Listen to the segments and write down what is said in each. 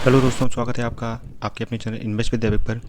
Hello दोस्तों, स्वागत है आपका आपके अपने चैनल इन्वेस्ट विद दैविक पर।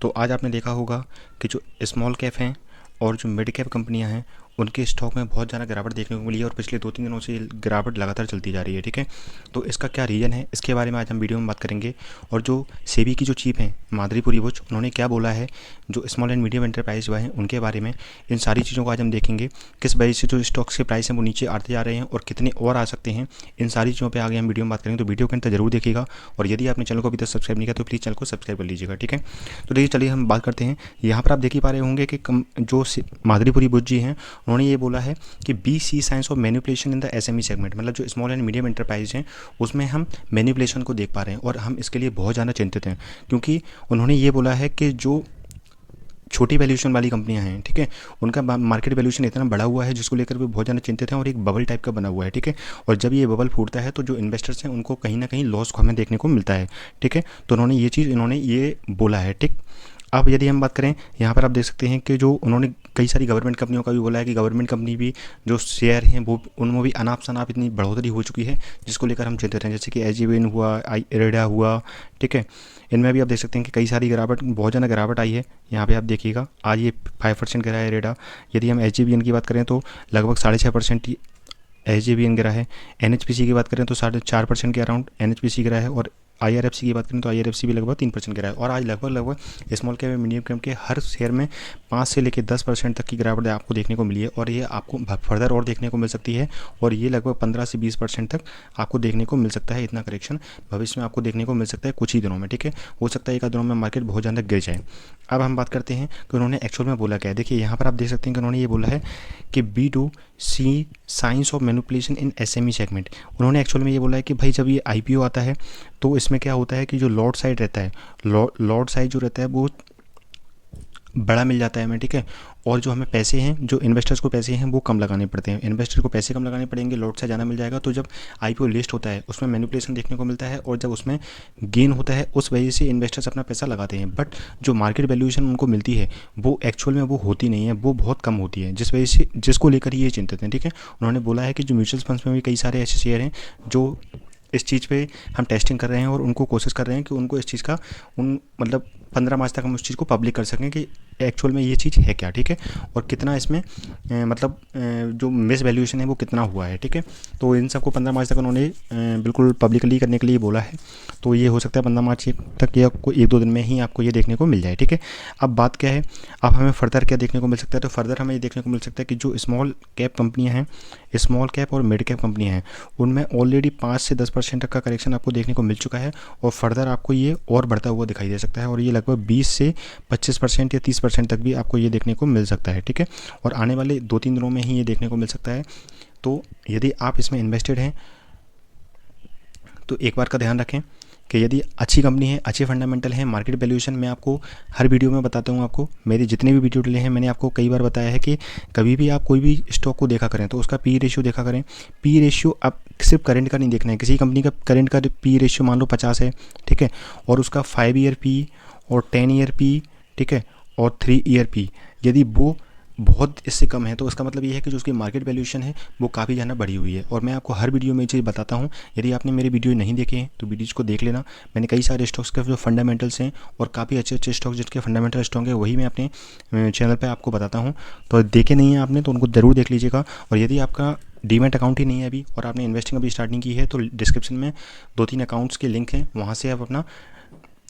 तो आज आपने देखा होगा कि जो स्मॉल कैप हैं और जो मिड कैप कंपनियां हैं उनके स्टॉक में बहुत ज़्यादा गिरावट देखने को मिली है और पिछले 2-3 दिनों से ये गिरावट लगातार चलती जा रही है। ठीक है, तो इसका क्या रीज़न है, इसके बारे में आज हम वीडियो में बात करेंगे। और जो सेबी की जो चीफ हैं माधुरी पुरीवोच, उन्होंने क्या बोला है जो स्मॉल एंड मीडियम एंटरप्राइज हैं उनके बारे में, इन सारी चीज़ों को आज हम देखेंगे। किस वजह से जो स्टॉक्स के प्राइस हैं वो नीचे आते जा रहे हैं और कितने और आ सकते हैं, इन सारी चीज़ों पर आगे हम वीडियो में बात करेंगे। तो वीडियो के अंत तक जरूर देखिएगा और यदि आपने चैनल को अभी तक सब्सक्राइब नहीं किया तो प्लीज़ चैनल को सब्सक्राइब कर लीजिएगा। ठीक है, तो देखिए चलिए हम बात करते हैं। यहाँ पर आप देख ही पा रहे होंगे कि जो माधुरी पुरीवोच जी हैं उन्होंने ये बोला है कि B C science of manipulation in the SME segment, मतलब जो स्मॉल एंड मीडियम एंटरप्राइज हैं उसमें हम मैनिपुलेशन को देख पा रहे हैं और हम इसके लिए बहुत ज़्यादा चिंतित हैं। क्योंकि उन्होंने ये बोला है कि जो छोटी वैल्यूएशन वाली कंपनियां हैं, ठीक है, उनका मार्केट वैल्यूएशन इतना बढ़ा हुआ है जिसको लेकर भी बहुत ज़्यादा चिंतित हैं और एक बबल टाइप का बना हुआ है। ठीक है, और जब ये बबल फूटता है तो जो इन्वेस्टर्स हैं उनको कहीं ना कहीं लॉस हमें देखने को मिलता है। ठीक है, तो इन्होंने ये बोला है। ठीक, अब यदि हम बात करें, यहाँ पर आप देख सकते हैं कि जो उन्होंने कई सारी गवर्नमेंट कंपनियों का भी बोला है कि गवर्नमेंट कंपनी भी जो शेयर हैं वो उनमें भी अनाप शनाप इतनी बढ़ोतरी हो चुकी है जिसको लेकर हम चिंतित हैं। जैसे कि एजीवीएन हुआ, इरेडा हुआ, ठीक है, इनमें भी आप देख सकते हैं कि कई सारी गिरावट, बहुत ज़्यादा गिरावट आई है। यहाँ पे आप देखिएगा आज ये 5% गिरा है इरेडा। यदि हम एजीवीएन की बात करें तो लगभग 6.5% एजीवीएन गिरा है। एनएचपीसी की बात करें तो 4.5% के अराउंड एनएचपीसी गिरा है और आईआरएफसी की बात करें तो आईआरएफसी भी लगभग 3% गिरा है। और आज लगभग स्मॉल कैप और मीडियम कैप के हर शेयर में 5 से लेकर 10% तक की गिरावट आपको देखने को मिली है और ये आपको फर्दर और देखने को मिल सकती है और ये लगभग 15 से 20% तक आपको देखने को मिल सकता है। इतना करेक्शन भविष्य में आपको देखने को मिल सकता है कुछ ही दिनों में। ठीक है, हो सकता है एक आध दिनों में मार्केट बहुत ज़्यादा गिर जाए। अब हम बात करते हैं कि उन्होंने एक्चुअल में बोला क्या है। देखिए यहाँ पर आप देख सकते हैं कि उन्होंने ये बोला है कि B2C science of manipulation in SME segment. उन्होंने एक्चुअल में ये बोला है कि भाई जब ये आईपीओ आता है तो इसमें क्या होता है कि जो लॉट साइज रहता है, लॉट साइज जो रहता है वो बड़ा मिल जाता है हमें। ठीक है, और जो हमें पैसे हैं, जो इन्वेस्टर्स को पैसे हैं वो कम लगाने पड़ते हैं। इन्वेस्टर को पैसे कम लगाने पड़ेंगे, लॉट साइज ज़्यादा मिल जाएगा। तो जब आईपीओ लिस्ट होता है उसमें मैनिपुलेशन देखने को मिलता है और जब उसमें गेन होता है उस वजह से इन्वेस्टर्स अपना पैसा लगाते हैं। बट जो मार्केट वैल्यूएशन उनको मिलती है वो एक्चुअल में वो होती नहीं है, वो बहुत कम होती है, जिस वजह से जिसको लेकर ये चिंतित हैं। ठीक है, उन्होंने बोला है कि जो म्यूचुअल फंड्स में भी कई सारे ऐसे शेयर हैं जो इस चीज़ पे हम टेस्टिंग कर रहे हैं और उनको कोशिश कर रहे हैं कि उनको इस चीज़ का मतलब 15 मार्च तक हम उस चीज़ को पब्लिक कर सकें कि एक्चुअल में ये चीज़ है क्या। ठीक है, और कितना इसमें जो मिस वैल्यूएशन है वो कितना हुआ है। ठीक है, तो इन सबको 15 मार्च तक उन्होंने बिल्कुल पब्लिकली करने के लिए बोला है। तो ये हो सकता है 15 मार्च तक या कोई 1-2 दिन में ही आपको ये देखने को मिल जाए। ठीक है, अब बात क्या है, अब हमें फर्दर क्या देखने को मिल सकता है। तो फर्दर हमें ये देखने को मिल सकता है कि जो स्मॉल कैप कंपनियाँ हैं, स्मॉल कैप और मिड कैप कंपनियाँ हैं, उनमें ऑलरेडी 5 से 10% तक का करेक्शन आपको देखने को मिल चुका है और फर्दर आपको ये और बढ़ता हुआ दिखाई दे सकता है और ये लगभग 20 से 25% या 30% तक भी आपको ये देखने को मिल सकता है। ठीक है, और आने वाले 2-3 दिनों में ही ये देखने को मिल सकता है। तो यदि आप इसमें इन्वेस्टेड हैं तो एक बार का ध्यान रखें कि यदि अच्छी कंपनी है, अच्छे फंडामेंटल हैं, मार्केट वैल्यूएशन मैं आपको हर वीडियो में बताता हूँ। आपको मेरे जितने भी वीडियो डले हैं मैंने आपको कई बार बताया है कि कभी भी आप कोई भी स्टॉक को देखा करें तो उसका पी रेशियो देखा करें। पी रेशियो आप सिर्फ करंट का नहीं देखना है, किसी कंपनी का करंट का पी रेशियो मान लो 50 है, ठीक है, और उसका 5 ईयर पी और 10 ईयर पी, ठीक है, और 3 ईयर पी यदि वो बहुत इससे कम है तो उसका मतलब ये है कि जो उसकी मार्केट वैल्यूएशन है वो काफ़ी ज़्यादा बढ़ी हुई है। और मैं आपको हर वीडियो में ये चीज़ बताता हूँ। यदि आपने मेरे वीडियो नहीं देखे हैं तो वीडियोज़ को देख लेना। मैंने कई सारे स्टॉक्स के जो फंडामेंटल्स हैं और काफ़ी अच्छे अच्छे स्टॉक्स जिनके फंडामेंटल स्ट्रॉन्ग है वही मैं अपने चैनल पर आपको बताता हूँ। तो देखे नहीं हैं आपने तो उनको ज़रूर देख लीजिएगा। और यदि आपका डीमैट अकाउंट ही नहीं है अभी और आपने इन्वेस्टिंग अभी स्टार्टिंग की है तो डिस्क्रिप्शन में 2-3 अकाउंट्स के लिंक हैं, वहाँ से आप अपना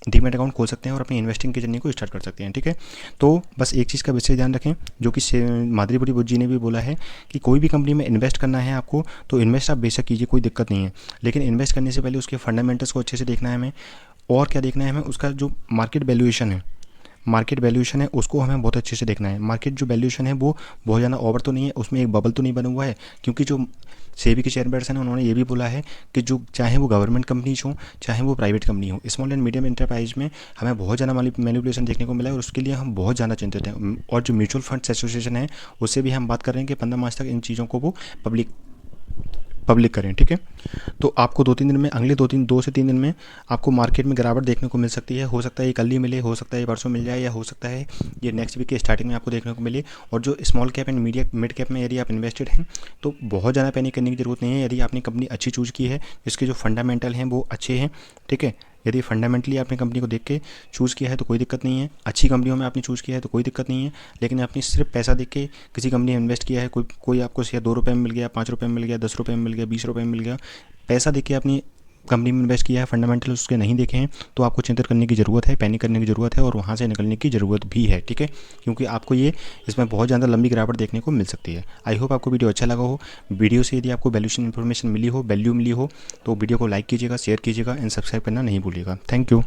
डीमैट अकाउंट खोल सकते हैं और अपनी इन्वेस्टिंग की जर्नी को स्टार्ट कर सकते हैं। ठीक है, तो बस एक चीज़ का विशेष ध्यान रखें जो कि माधुरी पुरीवोच जी ने भी बोला है कि कोई भी कंपनी में इन्वेस्ट करना है आपको तो इन्वेस्ट आप बेशक कीजिए, कोई दिक्कत नहीं है, लेकिन इन्वेस्ट करने से पहले उसके फंडामेंटल्स को अच्छे से देखना है हमें। और क्या देखना है हमें, उसका जो मार्केट वैल्यूएशन है उसको हमें बहुत अच्छे से देखना है। मार्केट जो वैल्यूएशन है वो बहुत ज़्यादा ओवर तो नहीं है, उसमें एक बबल तो नहीं बना हुआ है। क्योंकि जो सेबी के चेयरपर्सन हैं उन्होंने ये भी बोला है कि जो चाहे वो गवर्नमेंट कंपनीज हो चाहे वो प्राइवेट कंपनी हो, स्मॉल एंड मीडियम एंटरप्राइज में हमें बहुत ज़्यादा मैनिपुलेशन देखने को मिला है और उसके लिए हम बहुत ज़्यादा चिंतित हैं। और जो म्यूचुअल फंड्स एसोसिएशन है उससे भी हम बात कर रहे हैं कि 15 मार्च तक इन चीज़ों को वो पब्लिक करें। ठीक है, तो आपको 2-3 दिन में, अगले 2 से 3 दिन में आपको मार्केट में गिरावट देखने को मिल सकती है। हो सकता है ये कल ही मिले, हो सकता है ये परसों मिल जाए, या हो सकता है ये नेक्स्ट वीक के स्टार्टिंग में आपको देखने को मिले। और जो small cap and mid cap में यदि आप इन्वेस्टेड हैं तो बहुत ज़्यादा पैनिक करने की ज़रूरत नहीं है। यदि आपने कंपनी अच्छी चूज़ की है, इसके जो फंडामेंटल हैं वो अच्छे हैं, ठीक है, यदि फंडामेंटली आपने कंपनी को देख के चूज़ किया है तो कोई दिक्कत नहीं है, अच्छी कंपनियों में आपने चूज़ किया है तो कोई दिक्कत नहीं है। लेकिन आपने सिर्फ पैसा देख के किसी कंपनी में इन्वेस्ट किया है, कोई आपको शेयर 2 रुपये में मिल गया, 5 रुपये में मिल गया, 10 रुपये में मिल गया, 20 रुपये में मिल गया, पैसा देख के आपने कंपनी में इन्वेस्ट किया है, फंडामेंटल उसके नहीं देखे हैं, तो आपको चिंतित करने की ज़रूरत है, पैनिक करने की ज़रूरत है और वहाँ से निकलने की ज़रूरत भी है, ठीक है। क्योंकि आपको ये इसमें बहुत ज़्यादा लंबी गिरावट देखने को मिल सकती है। आई होप आपको वीडियो अच्छा लगा हो। वीडियो से यदि आपको वैल्यूशन इन्फॉर्मेशन मिली हो, वैल्यू मिली हो, तो वीडियो को लाइक कीजिएगा, शेयर कीजिएगा एंड सब्सक्राइब करना नहीं भूलिएगा। Thank you.